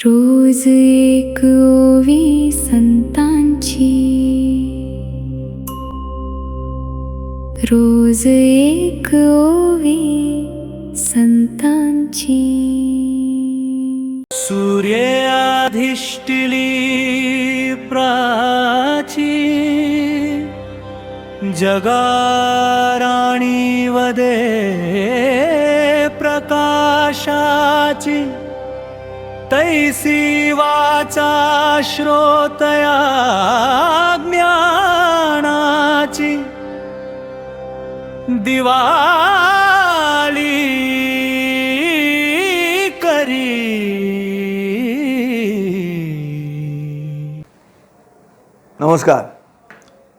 रोज एक ओवी संतांची, रोज एक ओवी संतांची. सूर्य अधिष्ठिली प्राची, जगाराणी वदे प्रकाशाची. तैसी वाचा श्रोतया ज्ञानाची. दिवाळी करी. नमस्कार.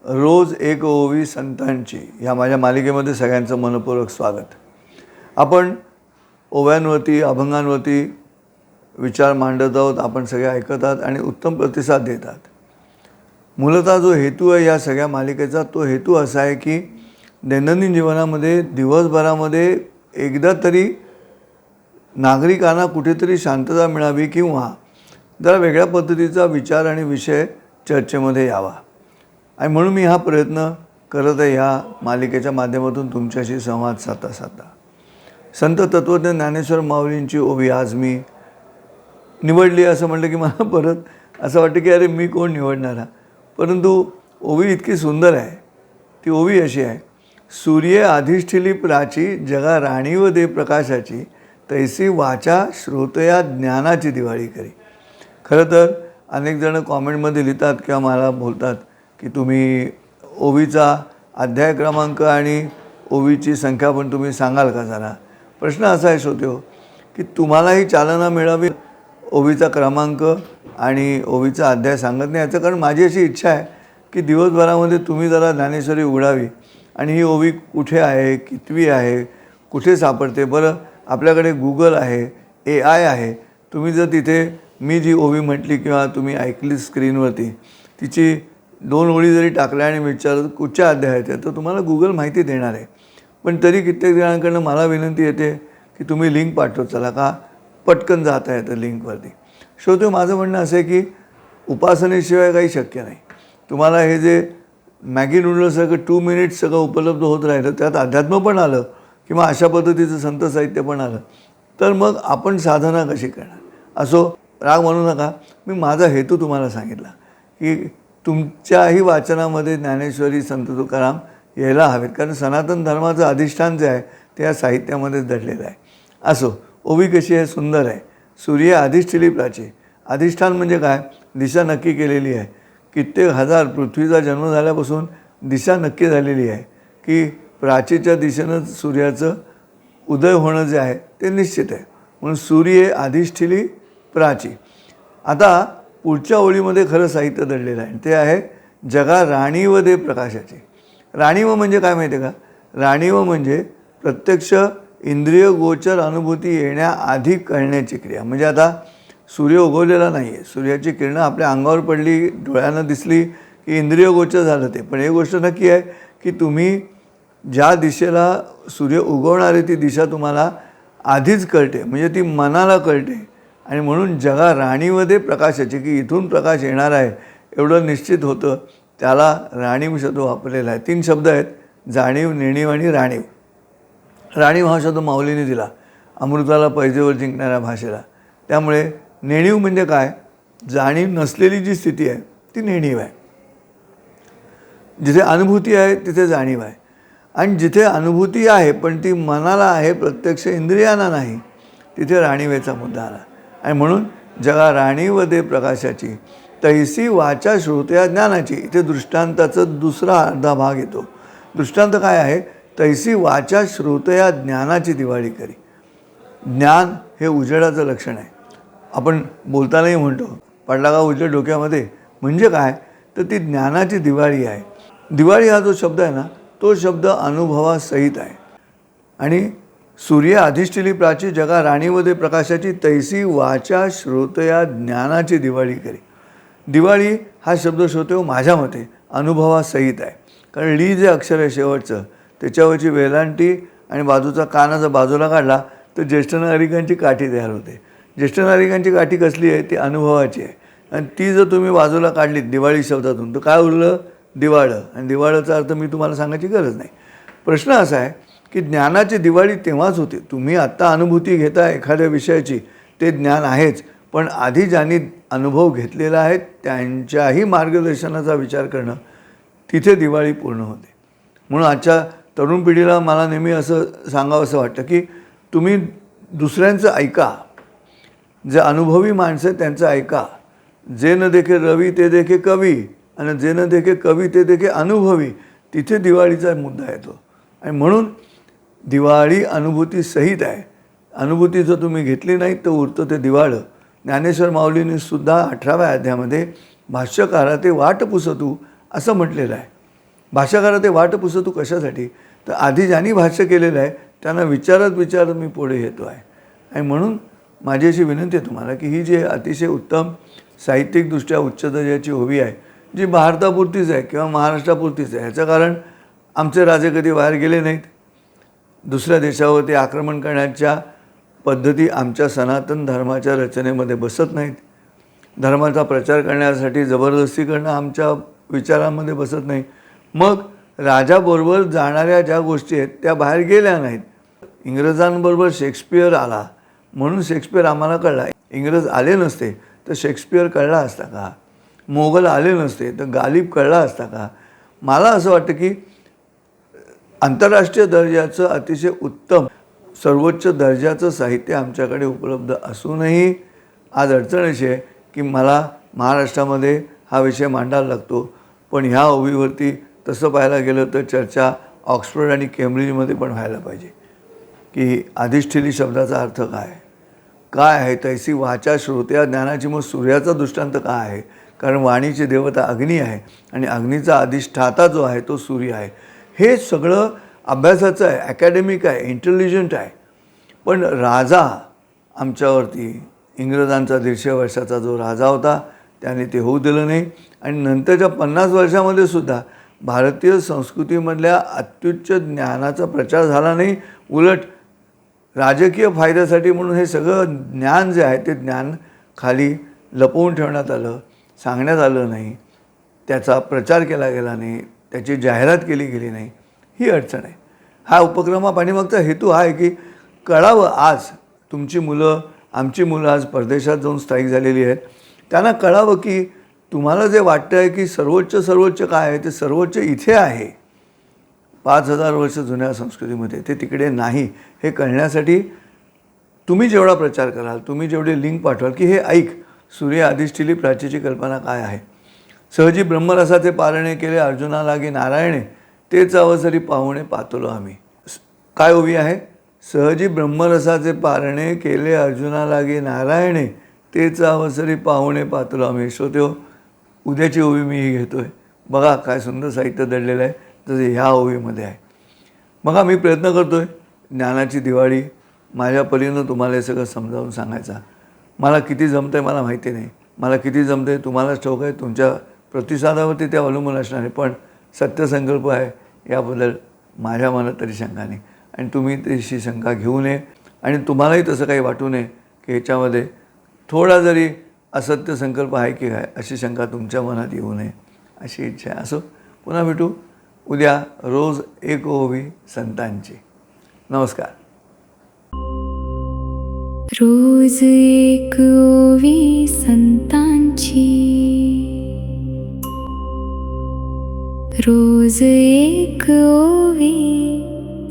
रोज एक ओवी संतांची ह्या माझ्या मालिकेमध्ये सगळ्यांचं मनपूर्वक स्वागत. आपण ओव्यांवरती अभंगांवरती विचार मांडत आहोत. आपण सगळे ऐकत आहात आणि उत्तम प्रतिसाद देतात. मूलतः जो हेतू आहे या सगळ्या मालिकेचा, तो हेतू असा आहे की दैनंदिन जीवनामध्ये दिवसभरामध्ये एकदा तरी नागरिकांना कुठेतरी शांतता मिळावी किंवा जरा वेगळ्या पद्धतीचा विचार आणि विषय चर्चेमध्ये यावा. आणि म्हणून मी हा प्रयत्न करत आहे ह्या मालिकेच्या माध्यमातून तुमच्याशी संवाद साधता. संत तत्वज्ञ ज्ञानेश्वर माऊलींची ओवी आज मी निवडली. असं म्हटलं की मला परत असं वाटतं की अरे मी कोण निवडणार हा. परंतु ओवी इतकी सुंदर आहे. ती ओवी अशी आहे. सूर्य अधिष्ठिली प्राची, जगा राणीव दे प्रकाशाची. तैसी वाचा श्रोतया ज्ञानाची दिवाळी करी. खरं तर अनेक जण कॉमेंटमध्ये लिहितात किंवा मला बोलतात की तुम्ही ओवीचा अध्याय क्रमांक आणि ओवीची संख्या पण तुम्ही सांगाल का जरा. प्रश्न असा आहे श्रोतेहो की तुम्हालाही चालना मिळावी ओवीचा क्रमांक आणि ओवीचा अध्याय सांगत नाही. याचं कारण माझी अशी इच्छा आहे की दिवसभरामध्ये तुम्ही जरा ज्ञानेश्वरी उघडावी आणि ही ओवी कुठे आहे, कितवी आहे, कुठे सापडते. बरं, आपल्याकडे गुगल आहे, AI आहे. तुम्ही जर तिथे मी जी ओवी म्हटली किंवा तुम्ही ऐकली स्क्रीनवरती, तिची 2 ओळी जरी टाकल्या आणि विचारलं कुठच्या अध्यायात आहे, तर तुम्हाला गुगल माहिती देणार आहे. पण तरी कित्येक जणांकडनं मला विनंती येते की तुम्ही लिंक पाठवत चला का, पटकन जाता येतं लिंकवरती. शेवटी माझं म्हणणं असं आहे की उपासनेशिवाय काही शक्य नाही. तुम्हाला हे जे मॅगी नूडल्स सगळं 2 मिनिट्स सगळं उपलब्ध होत राहिलं, त्यात अध्यात्म पण आलं किंवा अशा पद्धतीचं संत साहित्य पण आलं, तर मग आपण साधना कशी करणार. असो, राग म्हणू नका. मी माझा हेतू तुम्हाला सांगितला की तुमच्याही वाचनामध्ये ज्ञानेश्वरी, संत तुकाराम यायला हवेत. कारण सनातन धर्माचं अधिष्ठान जे आहे ते या साहित्यामध्येच दडलेलं आहे. असो, ओवी कशी आहे, सुंदर आहे. सूर्य अधिष्ठिली प्राची. अधिष्ठान म्हणजे काय, दिशा नक्की केलेली आहे. कित्येक हजार पृथ्वीचा जन्म झाल्यापासून दिशा नक्की झालेली आहे की प्राचीच्या दिशेनं सूर्याचं उदय होणं जे आहे ते निश्चित आहे. म्हणून सूर्य अधिष्ठिली प्राची. आता पुढच्या ओळीमध्ये खरं साहित्य दडलेलं आहे. ते आहे जगा राणीव दे प्रकाशाची. राणीव म्हणजे काय माहिती आहे का. राणीव म्हणजे प्रत्यक्ष इंद्रिय गोचर अनुभूती येण्याआधी कळण्याची क्रिया. म्हणजे आता सूर्य उगवलेला नाही आहे, सूर्याची किरणं आपल्या अंगावर पडली, डोळ्यानं दिसली की इंद्रिय गोचर झालं ते. पण एक गोष्ट नक्की आहे की तुम्ही ज्या दिशेला सूर्य उगवणार आहे ती दिशा तुम्हाला आधीच कळते, म्हणजे ती मनाला कळते. आणि म्हणून जगा राणीमध्ये प्रकाशाची, की इथून प्रकाश येणार आहे एवढं निश्चित होतं. त्याला राणीव शब्द वापरलेला आहे. 3 शब्द आहेत, जाणीव, नेणीव आणि राणीव. राणीव हा शब्द माऊलीने दिला अमृताला पैजेवर जिंकणाऱ्या भाषेला. त्यामुळे नेणीव म्हणजे काय, जाणीव नसलेली जी स्थिती आहे ती नेणीव आहे. जिथे अनुभूती आहे तिथे जाणीव आहे. आणि जिथे अनुभूती आहे पण ती मनाला आहे, प्रत्यक्ष इंद्रियांना नाही, तिथे राणीवेचा मुद्दा आला. आणि म्हणून जगा राणीव दे प्रकाशाची. तैसी वाचा श्रोतया ज्ञानाची. इथे दृष्टांताचं दुसरा अर्धा भाग येतो. दृष्टांत काय आहे, तैसी वाचा श्रोतया ज्ञानाची दिवाळी करी. ज्ञान हे उजेडाचं लक्षण आहे. आपण बोलतानाही म्हणतो पडला का उजेड डोक्यामध्ये, म्हणजे काय तर ती ज्ञानाची दिवाळी आहे. दिवाळी हा जो शब्द आहे ना, तो शब्द अनुभवासहित आहे. आणि सूर्य अधिष्ठिली प्राची, जगा राणीव दे प्रकाशाची. तैसी वाचा श्रोतया ज्ञानाची दिवाळी करी. दिवाळी हा शब्द श्रोते माझ्या मते अनुभवासहित आहे. कारण ली जे अक्षर आहे शेवटचं, त्याच्यावरची वेलांटी आणि बाजूचा कानाचा बाजूला काढला तर ज्येष्ठ नागरिकांची काठी तयार होते. ज्येष्ठ नागरिकांची गाठी कसली आहे? ती अनुभवाची आहे. आणि ती जर तुम्ही बाजूला काढलीत दिवाळी शब्दातून तर काय उरलं? दिवाळं. आणि दिवाळाचा अर्थ मी तुम्हाला सांगायची गरज नाही. प्रश्न असा आहे की ज्ञानाची दिवाळी तेव्हाच होते. तुम्ही आत्ता अनुभूती घेता एखाद्या विषयाची, ते ज्ञान आहेच, पण आधी ज्यांनी अनुभव घेतलेला आहे त्यांच्याही मार्गदर्शनाचा विचार करणं, तिथे दिवाळी पूर्ण होते. म्हणून आजच्या तरुण पिढीला मला नेहमी असं सांगावंसं वाटतं की तुम्ही दुसऱ्यांचं ऐका. जे अनुभवी माणसं आहेत त्यांचं ऐका. जे न देखे रवी ते देखे कवी, आणि जे न देखे कवी ते देखे अनुभवी. तिथे दिवाळीचा मुद्दा येतो. आणि म्हणून दिवाळी अनुभूती सहित आहे. अनुभूती जर तुम्ही घेतली नाही तर उरतं ते दिवाळं. ज्ञानेश्वर माऊलींनी सुद्धा 18व्या अध्यायामध्ये भाष्यकारा ते वाट पुसतू असं म्हटलेलं आहे. भाष्यकारा ते वाट पुसतू कशासाठी? तर आधी ज्यांनी भाष्य केलेलं आहे त्यांना विचारत मी पुढे येतो आहे. आणि म्हणून माझी अशी विनंती आहे तुम्हाला की ही जी अतिशय उत्तम साहित्यिकदृष्ट्या उच्च दर्जाची ओवी आहे, जी भारतापुरतीच आहे किंवा महाराष्ट्रापुरतीच आहे. ह्याचं कारण आमचे राजे कधी बाहेर गेले नाहीत. दुसऱ्या देशावरती आक्रमण करण्याच्या पद्धती आमच्या सनातन धर्माच्या रचनेमध्ये बसत नाहीत. धर्माचा प्रचार करण्यासाठी जबरदस्ती करणं आमच्या विचारांमध्ये बसत नाही. मग राजाबरोबर जाणाऱ्या ज्या गोष्टी आहेत त्या बाहेर गेल्या नाहीत. इंग्रजांबरोबर शेक्सपियर आला म्हणून शेक्सपियर आम्हाला कळला. इंग्रज आले नसते तर शेक्सपियर कळला असता का? मोगल आले नसते तर गालिब कळला असता का? मला असं वाटतं की आंतरराष्ट्रीय दर्जाचं अतिशय उत्तम सर्वोच्च दर्जाचं साहित्य आमच्याकडे उपलब्ध असूनही आज अडचण अशी आहे की मला महाराष्ट्रामध्ये हा विषय मांडायला लागतो. पण ह्या ओवीवरती तसं पाहायला गेलं तर चर्चा ऑक्सफर्ड आणि केम्ब्रिजमध्ये पण व्हायला पाहिजे की अधिष्ठिली शब्दाचा अर्थ काय आहे? तैसी वाचा श्रोत्या ज्ञानाची. मग सूर्याचा दृष्टांत काय आहे? कारण वाणीची देवता अग्नी आहे आणि अग्नीचा अधिष्ठाता जो आहे तो सूर्य आहे. हे सगळं अभ्यासाचं आहे, अकॅडमिक आहे, इंटेलिजंट आहे. पण राजा आमच्यावरती इंग्रजांचा 150 वर्षाचा जो राजा होता त्याने ते होऊ दिलं नाही. आणि नंतरच्या 50 वर्षामध्ये सुद्धा भारतीय संस्कृतीमधल्या अत्युच्च ज्ञानाचा प्रचार झाला नाही. उलट राजकीय फायद्यासाठी म्हणून हे सगळं ज्ञान जे आहे ते ज्ञान खाली लपवून ठेवण्यात आलं, सांगण्यात आलं नाही, त्याचा प्रचार केला गेला नाही, त्याची जाहिरात केली गेली नाही. ही अडचण आहे. हा उपक्रमापाठीमागचा हेतू हा आहे की कळावं. आज तुमची मुलं, आमची मुलं आज परदेशात जाऊन स्थायिक झालेली आहेत. त्यांना कळावं की तुम्हाला जे वाटतं आहे की सर्वोच्च काय आहे ते सर्वोच्च इथे आहे 5000 वर्ष जुन्या संस्कृतीमध्ये, ते तिकडे नाही. हे कळण्यासाठी तुम्ही जेवढा प्रचार कराल, तुम्ही जेवढे लिंक पाठवाल की हे ऐक, सूर्य अधिष्ठिली प्राचीची कल्पना काय आहे. सहजी ब्रह्मरसाचे पारणे केले अर्जुना लागे नारायणे, तेच अवसरी पाहुणे पातलो आम्ही. काय ओवी आहे? सहजी ब्रह्मरसाचे पारणे केले अर्जुना लागे नारायणे, तेच अवसरी पाहुणे पातलो आम्ही. श्रोतेहो, उद्याची ओवी मी ही घेतो आहे. बघा काय सुंदर साहित्य दडलेलं आहे, जसे ह्या ओवीमध्ये आहे. बघा मी प्रयत्न करतो आहे ज्ञानाची दिवाळी माझ्या परीनं तुम्हाला हे सगळं समजावून सांगायचा. मला किती जमतं आहे मला माहिती नाही. मला किती जमतं आहे तुम्हालाच ठाऊक आहे. तुमच्या प्रतिसादावरती ते अवलंबून असणार आहे. पण सत्यसंकल्प आहे याबद्दल माझ्या मनात तरी शंका नाही. आणि तुम्ही तशी शंका घेऊ नये आणि तुम्हालाही तसं काही वाटू नये की ह्याच्यामध्ये थोडा जरी असत्य संकल्प आहे की काय अशी शंका तुमच्या मनात येऊ नये अशी इच्छा आहे. असो, पुन्हा भेटू उद्या रोज एक ओवी संतांची. नमस्कार. रोज एक ओवी संतांची. रोज एक ओवी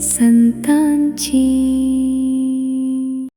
संतांची.